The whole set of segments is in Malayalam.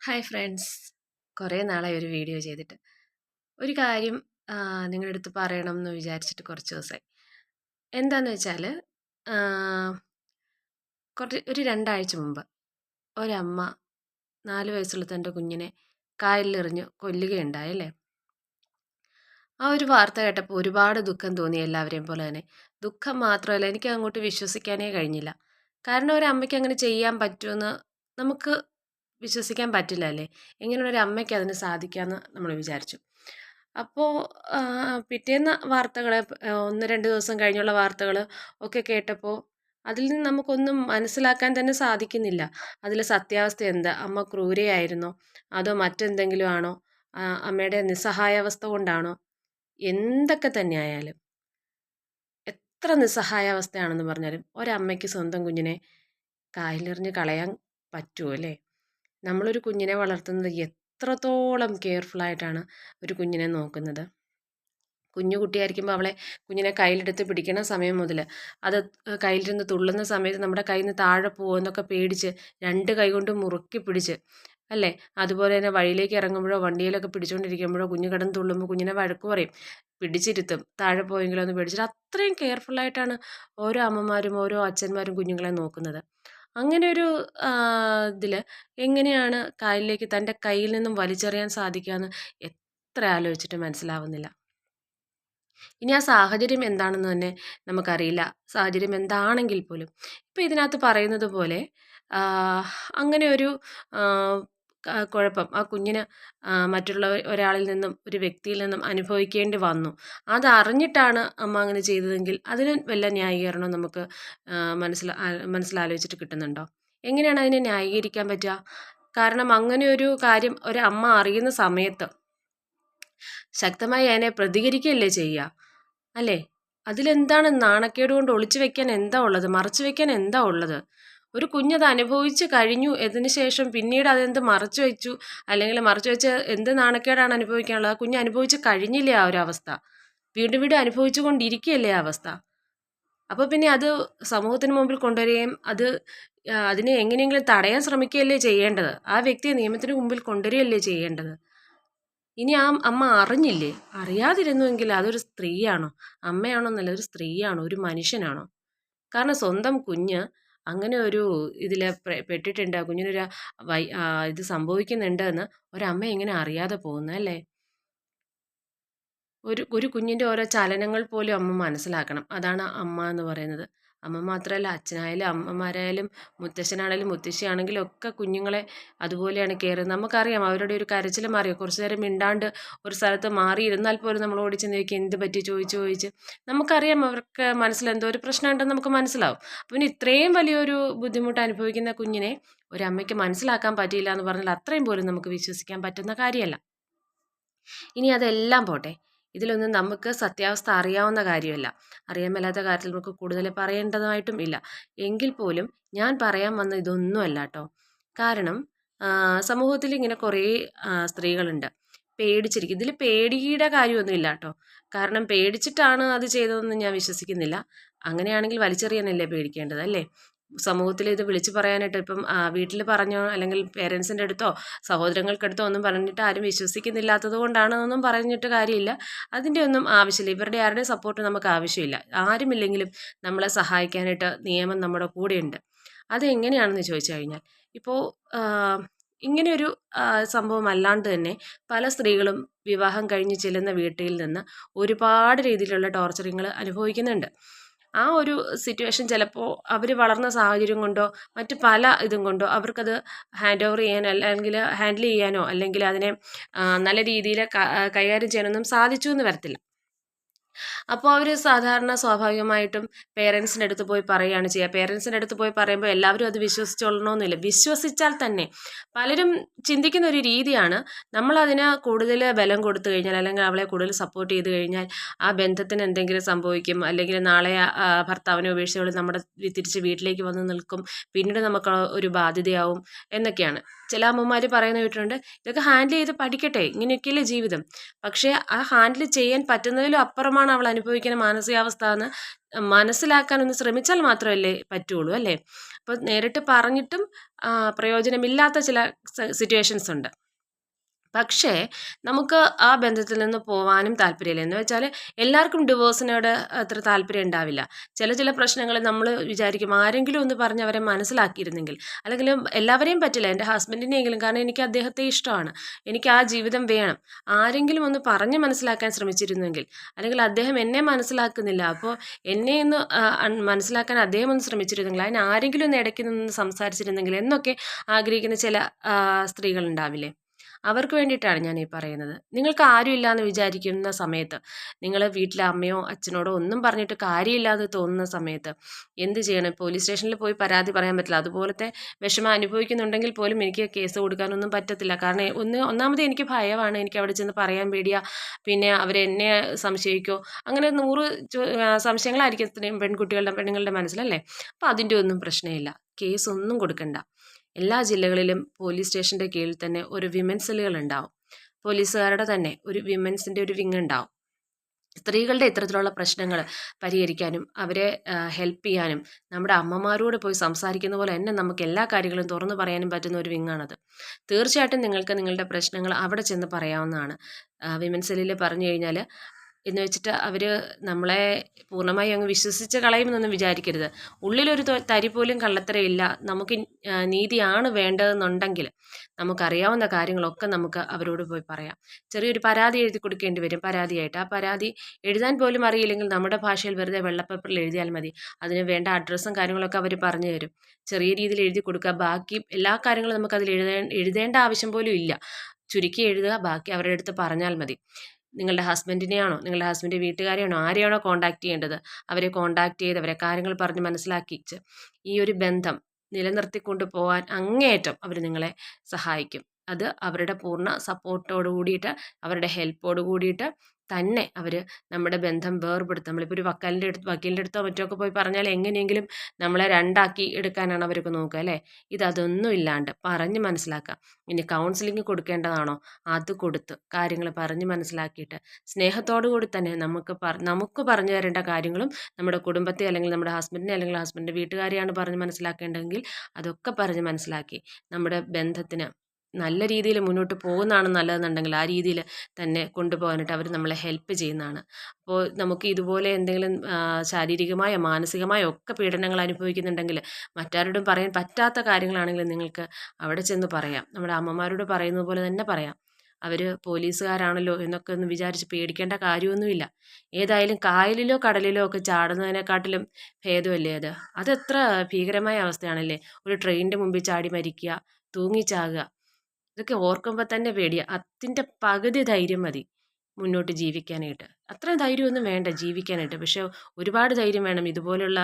ഹായ് ഫ്രണ്ട്സ്, കുറേ നാളായി ഒരു വീഡിയോ ചെയ്തിട്ട്. ഒരു കാര്യം നിങ്ങളുടെ അടുത്ത് പറയണം എന്ന് വിചാരിച്ചിട്ട് കുറച്ച് ദിവസമായി. എന്താണെന്ന് വെച്ചാൽ ഒരു 2 ആഴ്ച മുമ്പ് ഒരമ്മ 4 വയസ്സുള്ള തൻ്റെ കുഞ്ഞിനെ കായലിലെറിഞ്ഞ് കൊല്ലുകയുണ്ടായല്ലേ. ആ ഒരു വാർത്ത കേട്ടപ്പോൾ ഒരുപാട് ദുഃഖം തോന്നി, എല്ലാവരെയും പോലെ തന്നെ. ദുഃഖം മാത്രമല്ല, എനിക്ക് അങ്ങോട്ട് വിശ്വസിക്കാനേ കഴിഞ്ഞില്ല. കാരണം ഒരു അമ്മയ്ക്ക് അങ്ങനെ ചെയ്യാൻ പറ്റുമെന്ന് നമുക്ക് വിശ്വസിക്കാൻ പറ്റില്ല അല്ലേ. എങ്ങനെയൊരു അമ്മയ്ക്ക് അതിന് സാധിക്കാമെന്ന് നമ്മൾ വിചാരിച്ചു. അപ്പോൾ പിറ്റേന്ന് വാർത്തകൾ, 1-2 ദിവസം കഴിഞ്ഞുള്ള വാർത്തകൾ ഒക്കെ കേട്ടപ്പോൾ അതിൽ നിന്ന് നമുക്കൊന്നും മനസ്സിലാക്കാൻ തന്നെ സാധിക്കുന്നില്ല. അതിലെ സത്യാവസ്ഥ എന്താ? അമ്മ ക്രൂരയായിരുന്നോ, അതോ മറ്റെന്തെങ്കിലും ആണോ, അമ്മയുടെ നിസ്സഹായാവസ്ഥ കൊണ്ടാണോ? എന്തൊക്കെ തന്നെയായാലും, എത്ര നിസ്സഹായാവസ്ഥയാണെന്ന് പറഞ്ഞാലും ഒരമ്മയ്ക്ക് സ്വന്തം കുഞ്ഞിനെ കായലെറിഞ്ഞ് കളയാൻ പറ്റുമോ അല്ലേ? നമ്മളൊരു കുഞ്ഞിനെ വളർത്തുന്നത് എത്രത്തോളം കെയർഫുള്ളായിട്ടാണ് ഒരു കുഞ്ഞിനെ നോക്കുന്നത്. കുഞ്ഞു കുട്ടിയായിരിക്കുമ്പോൾ കുഞ്ഞിനെ കയ്യിലെടുത്ത് പിടിക്കുന്ന സമയം മുതൽ അത് കയ്യിലിരുന്ന് തുള്ളുന്ന സമയത്ത് നമ്മുടെ കയ്യിൽ നിന്ന് താഴെ പോകുമെന്നൊക്കെ പേടിച്ച് 2 കൈ കൊണ്ട് മുറുക്കി പിടിച്ച് അല്ലേ. അതുപോലെ തന്നെ വഴിയിലേക്ക് ഇറങ്ങുമ്പോഴോ വണ്ടിയിലൊക്കെ പിടിച്ചുകൊണ്ടിരിക്കുമ്പോഴോ കുഞ്ഞ് കിടന്ന് തുള്ളുമ്പോൾ കുഞ്ഞിനെ വഴക്ക് പറയും, പിടിച്ചിരുത്തും, താഴെ പോയെങ്കിലോ എന്ന് പേടിച്ചിട്ട്. അത്രയും കെയർഫുള്ളായിട്ടാണ് ഓരോ അമ്മമാരും ഓരോ അച്ഛന്മാരും കുഞ്ഞുങ്ങളെ നോക്കുന്നത്. അങ്ങനെ ഒരു ഇതിൽ എങ്ങനെയാണ് കായലിലേക്ക് തൻ്റെ കയ്യിൽ നിന്നും വലിച്ചെറിയാൻ സാധിക്കുകയെന്ന് എത്ര ആലോചിച്ചിട്ട് മനസ്സിലാവുന്നില്ല. ഇനി ആ സാഹചര്യം എന്താണെന്ന് തന്നെ നമുക്കറിയില്ല. സാഹചര്യം എന്താണെങ്കിൽ പോലും ഇപ്പോൾ ഇതിനകത്ത് പറയുന്നത് പോലെ അങ്ങനെ ഒരു കുഴപ്പം ആ കുഞ്ഞിന് മറ്റുള്ള ഒരാളിൽ നിന്നും, ഒരു വ്യക്തിയിൽ നിന്നും അനുഭവിക്കേണ്ടി വന്നു. അതറിഞ്ഞിട്ടാണ് അമ്മ അങ്ങനെ ചെയ്തതെങ്കിൽ അതിന് വല്ല ന്യായീകരണവും നമുക്ക് മനസ്സിലാലോചിച്ചിട്ട് കിട്ടുന്നുണ്ടോ? എങ്ങനെയാണ് അതിനെ ന്യായീകരിക്കാൻ പറ്റുക? കാരണം അങ്ങനെ ഒരു കാര്യം ഒരു അമ്മ അറിയുന്ന സമയത്ത് ശക്തമായി അതിനെ പ്രതികരിക്കുകയല്ലേ ചെയ്യുക അല്ലേ. അതിലെന്താണ് നാണക്കേട് കൊണ്ട് ഒളിച്ചു വെക്കാൻ എന്താ ഉള്ളത്, മറച്ചു വെക്കാൻ എന്താ ഉള്ളത്? ഒരു കുഞ്ഞത് അനുഭവിച്ച് കഴിഞ്ഞു, അതിന് ശേഷം പിന്നീട് അതെന്ത് മറച്ചു വെച്ചു, അല്ലെങ്കിൽ മറച്ചു വെച്ച് എന്ത് നാണക്കേടാണ് അനുഭവിക്കാനുള്ളത്? ആ കുഞ്ഞ് അനുഭവിച്ച് കഴിഞ്ഞില്ലേ ആ ഒരു അവസ്ഥ, വീണ്ടും വീണ്ടും അനുഭവിച്ചു കൊണ്ടിരിക്കുകയല്ലേ ആ അവസ്ഥ. അപ്പോൾ പിന്നെ അത് സമൂഹത്തിന് മുമ്പിൽ കൊണ്ടുവരികയും അതിനെ എങ്ങനെയെങ്കിലും തടയാൻ ശ്രമിക്കുകയല്ലേ ചെയ്യേണ്ടത്. ആ വ്യക്തിയെ നിയമത്തിന് മുമ്പിൽ കൊണ്ടുവരികയല്ലേ ചെയ്യേണ്ടത്. ഇനി ആ അമ്മ അറിഞ്ഞില്ലേ, അറിയാതിരുന്നുവെങ്കിൽ അതൊരു സ്ത്രീയാണോ? അമ്മയാണോ എന്നല്ല, ഒരു സ്ത്രീയാണോ, ഒരു മനുഷ്യനാണോ? കാരണം സ്വന്തം കുഞ്ഞ് അങ്ങനെ ഒരു ഇതിൽ പെട്ടിട്ടുണ്ട്, കുഞ്ഞിനൊരു ഇത് സംഭവിക്കുന്നുണ്ട് എന്ന് ഒരമ്മ എങ്ങനെ അറിയാതെ പോകുന്നത് അല്ലേ. ഒരു കുഞ്ഞിൻ്റെ ഓരോ ചലനങ്ങൾ പോലും അമ്മ മനസ്സിലാക്കണം. അതാണ് അമ്മ എന്ന് പറയുന്നത്. അമ്മ മാത്രമല്ല, അച്ഛനായാലും അമ്മമാരായാലും മുത്തശ്ശനാണെങ്കിലും മുത്തശ്ശിയാണെങ്കിലും ഒക്കെ കുഞ്ഞുങ്ങളെ അതുപോലെയാണ് കെയർ. നമുക്കറിയാം അവരുടെ ഒരു കരച്ചിലും അറിയാം. കുറച്ച് നേരം മിണ്ടാണ്ട് ഒരു സ്ഥലത്ത് മാറിയിരുന്നാൽ പോലും നമ്മൾ ഓടിച്ച് ചോദിക്കും, എന്ത് പറ്റി ചോദിച്ച് നമുക്കറിയാം അവർക്ക് മനസ്സിൽ എന്തോ ഒരു പ്രശ്നം ഉണ്ടെന്ന് നമുക്ക് മനസ്സിലാവും. പിന്നെ ഇത്രയും വലിയൊരു ബുദ്ധിമുട്ട് അനുഭവിക്കുന്ന കുഞ്ഞിനെ ഒരമ്മയ്ക്ക് മനസ്സിലാക്കാൻ പറ്റിയില്ല എന്ന് പറഞ്ഞാൽ അത്രയും പോലും നമുക്ക് വിശ്വസിക്കാൻ പറ്റുന്ന കാര്യമല്ല. ഇനി അതെല്ലാം പോട്ടെ, ഇതിലൊന്നും നമുക്ക് സത്യാവസ്ഥ അറിയാവുന്ന കാര്യമല്ല. അറിയാൻ മേലാത്ത കാര്യത്തിൽ നമുക്ക് കൂടുതൽ പറയേണ്ടതായിട്ടും ഇല്ല. എങ്കിൽ പോലും ഞാൻ പറയാൻ വന്ന ഇതൊന്നുമല്ല കേട്ടോ. കാരണം സമൂഹത്തിൽ ഇങ്ങനെ കുറേ സ്ത്രീകളുണ്ട് പേടിച്ചിരിക്കും. ഇതിൽ പേടിയുടെ കാര്യമൊന്നും ഇല്ല കേട്ടോ. കാരണം പേടിച്ചിട്ടാണ് അത് ചെയ്തതെന്ന് ഞാൻ വിശ്വസിക്കുന്നില്ല. അങ്ങനെയാണെങ്കിൽ വലിച്ചെറിയാനല്ലേ പേടിക്കേണ്ടത് അല്ലേ. സമൂഹത്തിൽ ഇത് വിളിച്ചു പറയാനായിട്ട് ഇപ്പം വീട്ടിൽ പറഞ്ഞോ അല്ലെങ്കിൽ പേരൻസിൻ്റെ അടുത്തോ സഹോദരങ്ങൾക്കടുത്തോ ഒന്നും പറഞ്ഞിട്ട് ആരും വിശ്വസിക്കുന്നില്ലാത്തത് കൊണ്ടാണെന്നൊന്നും പറഞ്ഞിട്ട് കാര്യമില്ല. അതിൻ്റെ ഒന്നും ആവശ്യമില്ല. ഇവരുടെ ആരുടെയും സപ്പോർട്ട് നമുക്ക് ആവശ്യമില്ല. ആരുമില്ലെങ്കിലും നമ്മളെ സഹായിക്കാനായിട്ട് നിയമം നമ്മുടെ കൂടെയുണ്ട്. അതെങ്ങനെയാണെന്ന് ചോദിച്ചു കഴിഞ്ഞാൽ, ഇപ്പോൾ ഇങ്ങനെയൊരു സംഭവം അല്ലാണ്ട് തന്നെ പല സ്ത്രീകളും വിവാഹം കഴിഞ്ഞ് ചെല്ലുന്ന വീട്ടിൽ നിന്ന് ഒരുപാട് രീതിയിലുള്ള ടോർച്ചറിങ്ങൾ അനുഭവിക്കുന്നുണ്ട്. ആ ഒരു സിറ്റുവേഷൻ ചിലപ്പോൾ അവർ വളർന്ന സാഹചര്യം കൊണ്ടോ മറ്റ് പല ഇതും കൊണ്ടോ അവർക്കത് ഹാൻഡ് ഓവർ ചെയ്യാനോ അല്ലെങ്കിൽ ഹാൻഡിൽ ചെയ്യാനോ അല്ലെങ്കിൽ അതിനെ നല്ല രീതിയിൽ കൈകാര്യം ചെയ്യാനൊന്നും സാധിച്ചു എന്ന് വരത്തില്ല. അപ്പോൾ അവർ സാധാരണ സ്വാഭാവികമായിട്ടും പേരൻസിൻ്റെ അടുത്ത് പോയി പറയുകയാണ് ചെയ്യുക. പേരൻസിൻ്റെ അടുത്ത് പോയി പറയുമ്പോൾ എല്ലാവരും അത് വിശ്വസിച്ചോളണമെന്നില്ല. വിശ്വസിച്ചാൽ തന്നെ പലരും ചിന്തിക്കുന്ന ഒരു രീതിയാണ്, നമ്മളതിന് കൂടുതൽ ബലം കൊടുത്തു കഴിഞ്ഞാൽ അല്ലെങ്കിൽ അവളെ കൂടുതൽ സപ്പോർട്ട് ചെയ്ത് കഴിഞ്ഞാൽ ആ ബന്ധത്തിന് എന്തെങ്കിലും സംഭവിക്കും, അല്ലെങ്കിൽ നാളെ ഭർത്താവിനെ ഉപേക്ഷിച്ചവൾ നമ്മുടെ തിരിച്ച് വീട്ടിലേക്ക് വന്ന് നിൽക്കും, പിന്നീട് നമുക്ക് ഒരു ബാധ്യതയാവും എന്നൊക്കെയാണ് ചില അമ്മമാർ പറയുന്ന കേട്ടിട്ടുണ്ട്. ഇതൊക്കെ ഹാൻഡിൽ ചെയ്ത് പഠിക്കട്ടെ, ഇങ്ങനെയൊക്കെയല്ലേ ജീവിതം. പക്ഷേ ആ ഹാൻഡിൽ ചെയ്യാൻ പറ്റുന്നതിലും അപ്പുറമാണ് അവൾ അനുഭവിക്കുന്ന മാനസികാവസ്ഥ എന്ന് മനസ്സിലാക്കാനൊന്ന് ശ്രമിച്ചാൽ മാത്രമല്ലേ പറ്റുള്ളൂ അല്ലേ? അപ്പോൾ നേരിട്ട് പറഞ്ഞിട്ടും പ്രയോജനമില്ലാത്ത ചില സിറ്റുവേഷൻസ് ഉണ്ട്. പക്ഷേ നമുക്ക് ആ ബന്ധത്തിൽ നിന്ന് പോവാനും താല്പര്യമില്ല. എന്ന് വെച്ചാൽ എല്ലാവർക്കും ഡിവോഴ്സിനോട് അത്ര താല്പര്യം ഉണ്ടാവില്ല. ചില പ്രശ്നങ്ങൾ നമ്മൾ വിചാരിക്കും ആരെങ്കിലും ഒന്ന് പറഞ്ഞ് അവരെ മനസ്സിലാക്കിയിരുന്നെങ്കിൽ, അല്ലെങ്കിൽ എല്ലാവരെയും പറ്റില്ല, എൻ്റെ ഹസ്ബൻഡിനെയെങ്കിലും, കാരണം എനിക്ക് അദ്ദേഹത്തെ ഇഷ്ടമാണ്, എനിക്ക് ആ ജീവിതം വേണം, ആരെങ്കിലും ഒന്ന് പറഞ്ഞ് മനസ്സിലാക്കാൻ ശ്രമിച്ചിരുന്നെങ്കിൽ, അല്ലെങ്കിൽ അദ്ദേഹം എന്നെ മനസ്സിലാക്കുന്നില്ല, അപ്പോൾ എന്നെ ഒന്ന് മനസ്സിലാക്കാൻ അദ്ദേഹം ഒന്ന് ശ്രമിച്ചിരുന്നെങ്കിൽ, അതിന് ആരെങ്കിലും ഒന്ന് ഇടയ്ക്ക് നിന്ന് സംസാരിച്ചിരുന്നെങ്കിൽ എന്നൊക്കെ ആഗ്രഹിക്കുന്ന ചില സ്ത്രീകളുണ്ടാവില്ലേ? അവർക്ക് വേണ്ടിയിട്ടാണ് ഞാൻ ഈ പറയുന്നത്. നിങ്ങൾക്ക് ആരുമില്ല എന്ന് വിചാരിക്കുന്ന സമയത്ത്, നിങ്ങൾ വീട്ടിലെ അമ്മയോ അച്ഛനോടോ ഒന്നും പറഞ്ഞിട്ട് കാര്യമില്ലാതെ തോന്നുന്ന സമയത്ത് എന്ത് ചെയ്യണം? പോലീസ് സ്റ്റേഷനിൽ പോയി പരാതി പറയാൻ പറ്റില്ല. അതുപോലത്തെ വിഷമം അനുഭവിക്കുന്നുണ്ടെങ്കിൽ പോലും എനിക്ക് കേസ് കൊടുക്കാനൊന്നും പറ്റത്തില്ല. കാരണം ഒന്നാമത് എനിക്ക് ഭയമാണ്, എനിക്ക് അവിടെ ചെന്ന് പറയാൻ പേടിയാ, പിന്നെ അവരെന്നെ സംശയിക്കോ, അങ്ങനെ 100 സംശയങ്ങളായിരിക്കും പെണ്ണുങ്ങളുടെ മനസ്സിലല്ലേ? അപ്പോൾ അതിൻ്റെ ഒന്നും പ്രശ്നമില്ല, കേസ് ഒന്നും കൊടുക്കണ്ട. എല്ലാ ജില്ലകളിലും പോലീസ് സ്റ്റേഷൻ്റെ കീഴിൽ തന്നെ ഒരു വിമൻ സെല്ലുകൾ ഉണ്ടാവും. പോലീസുകാരുടെ തന്നെ ഒരു വിമൻസിൻ്റെ ഒരു വിങ് ഉണ്ടാവും. സ്ത്രീകളുടെ ഇത്തരത്തിലുള്ള പ്രശ്നങ്ങൾ പരിഹരിക്കാനും അവരെ ഹെൽപ്പ് ചെയ്യാനും നമ്മുടെ അമ്മമാരോട് പോയി സംസാരിക്കുന്ന പോലെ തന്നെ നമുക്ക് എല്ലാ കാര്യങ്ങളും തുറന്നു പറയാനും പറ്റുന്ന ഒരു വിങ്ങാണത്. തീർച്ചയായിട്ടും നിങ്ങൾക്ക് നിങ്ങളുടെ പ്രശ്നങ്ങൾ അവിടെ ചെന്ന് പറയാവുന്നതാണ്. വിമൻ സെല്ലിൽ പറഞ്ഞു കഴിഞ്ഞാൽ എന്ന് വെച്ചിട്ട് അവർ നമ്മളെ പൂർണ്ണമായി അങ്ങ് വിശ്വസിച്ച് കളയുമെന്നൊന്നും വിചാരിക്കരുത്. ഉള്ളിലൊരു തരി പോലും കള്ളത്തരമില്ല, നമുക്ക് നീതിയാണ് വേണ്ടതെന്നുണ്ടെങ്കിൽ നമുക്കറിയാവുന്ന കാര്യങ്ങളൊക്കെ നമുക്ക് അവരോട് പോയി പറയാം. ചെറിയൊരു പരാതി എഴുതി കൊടുക്കേണ്ടി വരും പരാതിയായിട്ട്. ആ പരാതി എഴുതാൻ പോലും അറിയില്ലെങ്കിൽ നമ്മുടെ ഭാഷയിൽ വെറുതെ വെള്ളപ്പേപ്പറിൽ എഴുതിയാൽ മതി. അതിന് വേണ്ട അഡ്രസ്സും കാര്യങ്ങളൊക്കെ അവർ പറഞ്ഞു തരും. ചെറിയ രീതിയിൽ എഴുതി കൊടുക്കുക, ബാക്കി എല്ലാ കാര്യങ്ങളും നമുക്കതിൽ എഴുതേണ്ട ആവശ്യം പോലും ഇല്ല. ചുരുക്കി എഴുതുക, ബാക്കി അവരുടെ അടുത്ത് പറഞ്ഞാൽ മതി. നിങ്ങളുടെ ഹസ്ബൻഡിനെയാണോ, നിങ്ങളുടെ ഹസ്ബൻഡ് വീട്ടുകാരെയാണോ, ആരെയാണോ കോൺടാക്ട് ചെയ്യേണ്ടത്, അവരെ കോൺടാക്ട് ചെയ്ത് അവരെ കാര്യങ്ങൾ പറഞ്ഞ് മനസ്സിലാക്കിച്ച് ഈ ഒരു ബന്ധം നിലനിർത്തിക്കൊണ്ട് പോകാൻ അങ്ങേയറ്റം അവർ നിങ്ങളെ സഹായിക്കും. അത് അവരുടെ പൂർണ്ണ സപ്പോർട്ടോട് കൂടിയിട്ട്, അവരുടെ ഹെൽപ്പോട് കൂടിയിട്ട് തന്നെ അവർ നമ്മുടെ ബന്ധം വേർപെടുത്തും. നമ്മളിപ്പോൾ ഒരു വക്കീലിൻ്റെ അടുത്തോ മറ്റോ പോയി പറഞ്ഞാൽ എങ്ങനെയെങ്കിലും നമ്മളെ രണ്ടാക്കി എടുക്കാനാണ് അവരൊക്കെ നോക്കുക അല്ലേ? അതൊന്നും ഇല്ലാണ്ട് പറഞ്ഞ് മനസ്സിലാക്കുക. ഇനി കൗൺസിലിംഗ് കൊടുക്കേണ്ടതാണോ, അത് കൊടുത്ത് കാര്യങ്ങൾ പറഞ്ഞ് മനസ്സിലാക്കിയിട്ട് സ്നേഹത്തോടു കൂടി തന്നെ നമുക്ക് പറഞ്ഞു തരേണ്ട കാര്യങ്ങളും നമ്മുടെ കുടുംബത്തെ അല്ലെങ്കിൽ നമ്മുടെ ഹസ്ബൻഡിനെ അല്ലെങ്കിൽ ഹസ്ബൻഡിൻ്റെ വീട്ടുകാരെയാണ് പറഞ്ഞ് മനസ്സിലാക്കേണ്ടതെങ്കിൽ അതൊക്കെ പറഞ്ഞ് മനസ്സിലാക്കി നമ്മുടെ ബന്ധത്തിന് നല്ല രീതിയിൽ മുന്നോട്ട് പോകുന്നതാണ് നല്ലതെന്നുണ്ടെങ്കിൽ ആ രീതിയിൽ തന്നെ കൊണ്ടുപോകാനായിട്ട് അവർ നമ്മളെ ഹെൽപ്പ് ചെയ്യുന്നതാണ്. അപ്പോൾ നമുക്ക് ഇതുപോലെ എന്തെങ്കിലും ശാരീരികമായോ മാനസികമായോ ഒക്കെ പീഡനങ്ങൾ അനുഭവിക്കുന്നുണ്ടെങ്കിൽ, മറ്റാരോടും പറയാൻ പറ്റാത്ത കാര്യങ്ങളാണെങ്കിൽ നിങ്ങൾക്ക് അവിടെ ചെന്ന് പറയാം. നമ്മുടെ അമ്മമാരോട് പറയുന്നത് പോലെ തന്നെ പറയാം. അവർ പോലീസുകാരാണല്ലോ എന്നൊക്കെ ഒന്ന് വിചാരിച്ച് പേടിക്കേണ്ട കാര്യമൊന്നുമില്ല. ഏതായാലും കായലിലോ കടലിലോ ഒക്കെ ചാടുന്നതിനെക്കാട്ടിലും ഭേദമല്ലേ അത്? അതെത്ര ഭീകരമായ അവസ്ഥയാണല്ലേ? ഒരു ട്രെയിനിൻ്റെ മുമ്പിൽ ചാടി മരിക്കുക, തൂങ്ങിച്ചാകുക, ഇതൊക്കെ ഓർക്കുമ്പോൾ തന്നെ പേടിയാ. അതിൻ്റെ പകുതി ധൈര്യം മതി മുന്നോട്ട് ജീവിക്കാനായിട്ട്. അത്രയും ധൈര്യമൊന്നും വേണ്ട ജീവിക്കാനായിട്ട്. പക്ഷേ ഒരുപാട് ധൈര്യം വേണം ഇതുപോലുള്ള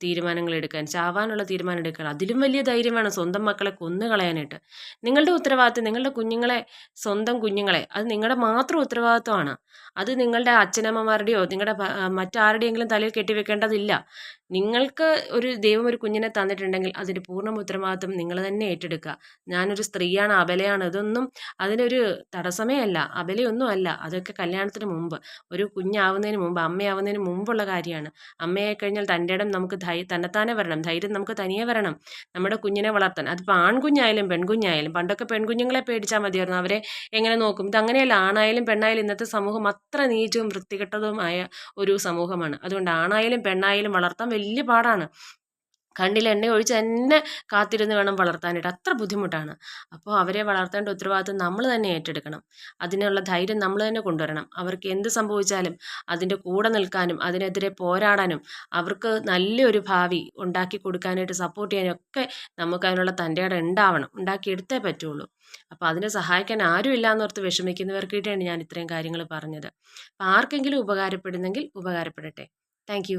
തീരുമാനങ്ങൾ എടുക്കാൻ, ചാവാനുള്ള തീരുമാനം എടുക്കാൻ. അതിലും വലിയ ധൈര്യം വേണം സ്വന്തം മക്കളെ കൊന്നു കളയാനായിട്ട്. നിങ്ങളുടെ ഉത്തരവാദിത്വം, നിങ്ങളുടെ കുഞ്ഞുങ്ങളെ, സ്വന്തം കുഞ്ഞുങ്ങളെ, അത് നിങ്ങളുടെ മാത്രം ഉത്തരവാദിത്വമാണ്. അത് നിങ്ങളുടെ അച്ഛനമ്മമാരുടെയോ നിങ്ങളുടെ മറ്റാരുടെയെങ്കിലും തലയിൽ കെട്ടിവെക്കേണ്ടതില്ല. നിങ്ങൾക്ക് ദൈവം ഒരു കുഞ്ഞിനെ തന്നിട്ടുണ്ടെങ്കിൽ അതിൻ്റെ പൂർണ്ണ ഉത്തരവാദിത്വം നിങ്ങൾ തന്നെ ഏറ്റെടുക്കുക. ഞാനൊരു സ്ത്രീയാണ്, അബലയാണ്, ഇതൊന്നും അതിനൊരു തടസ്സമേ അല്ല, അബലയൊന്നും അല്ല. അതൊക്കെ കല്യാണത്തിന് മുമ്പ്, ഒരു കുഞ്ഞാവുന്നതിന് മുമ്പ്, അമ്മയാവുന്നതിന് മുമ്പുള്ള കാര്യമാണ്. അമ്മയായി കഴിഞ്ഞാൽ തൻ്റെ ഇടം നമുക്ക് തന്നെത്താനെ വരണം, ധൈര്യം നമുക്ക് തനിയെ വരണം നമ്മുടെ കുഞ്ഞിനെ വളർത്താൻ. അതിപ്പോൾ ആൺകുഞ്ഞായാലും പെൺകുഞ്ഞായാലും. പണ്ടൊക്കെ പെൺകുഞ്ഞുങ്ങളെ പേടിച്ചാൽ മതിയായിരുന്നു, അവരെ എങ്ങനെ നോക്കും. ഇതങ്ങനെയല്ല, ആണായാലും പെണ്ണായാലും ഇന്നത്തെ സമൂഹം അത്ര നീചവും വൃത്തികെട്ടതുമായ ഒരു സമൂഹമാണ്. അതുകൊണ്ട് ആണായാലും പെണ്ണായാലും വളർത്താൻ വലിയ പാടാണ്. കണ്ണിൽ എണ്ണ ഒഴിച്ച് തന്നെ കാത്തിരുന്ന് വേണം വളർത്താനായിട്ട്, അത്ര ബുദ്ധിമുട്ടാണ്. അപ്പോൾ അവരെ വളർത്തേണ്ട ഉത്തരവാദിത്വം നമ്മൾ തന്നെ ഏറ്റെടുക്കണം. അതിനുള്ള ധൈര്യം നമ്മൾ തന്നെ കൊണ്ടുവരണം. അവർക്ക് എന്ത് സംഭവിച്ചാലും അതിൻ്റെ കൂടെ നിൽക്കാനും അതിനെതിരെ പോരാടാനും അവർക്ക് നല്ലൊരു ഭാവി ഉണ്ടാക്കി കൊടുക്കാനായിട്ട് സപ്പോർട്ട് ചെയ്യാനും ഒക്കെ നമുക്ക് അതിനുള്ള തൻ്റെ ഇടം ഉണ്ടാവണം, ഉണ്ടാക്കിയെടുത്തേ പറ്റുള്ളൂ. അപ്പോൾ അതിനെ സഹായിക്കാൻ ആരും ഇല്ലയെന്നോർത്ത് വിഷമിക്കുന്നവർക്ക് വേണ്ടിയാണ് ഞാൻ ഇത്രയും കാര്യങ്ങൾ പറഞ്ഞത്. അപ്പോൾ ആർക്കെങ്കിലും ഉപകാരപ്പെടുന്നെങ്കിൽ ഉപകാരപ്പെടട്ടെ. താങ്ക്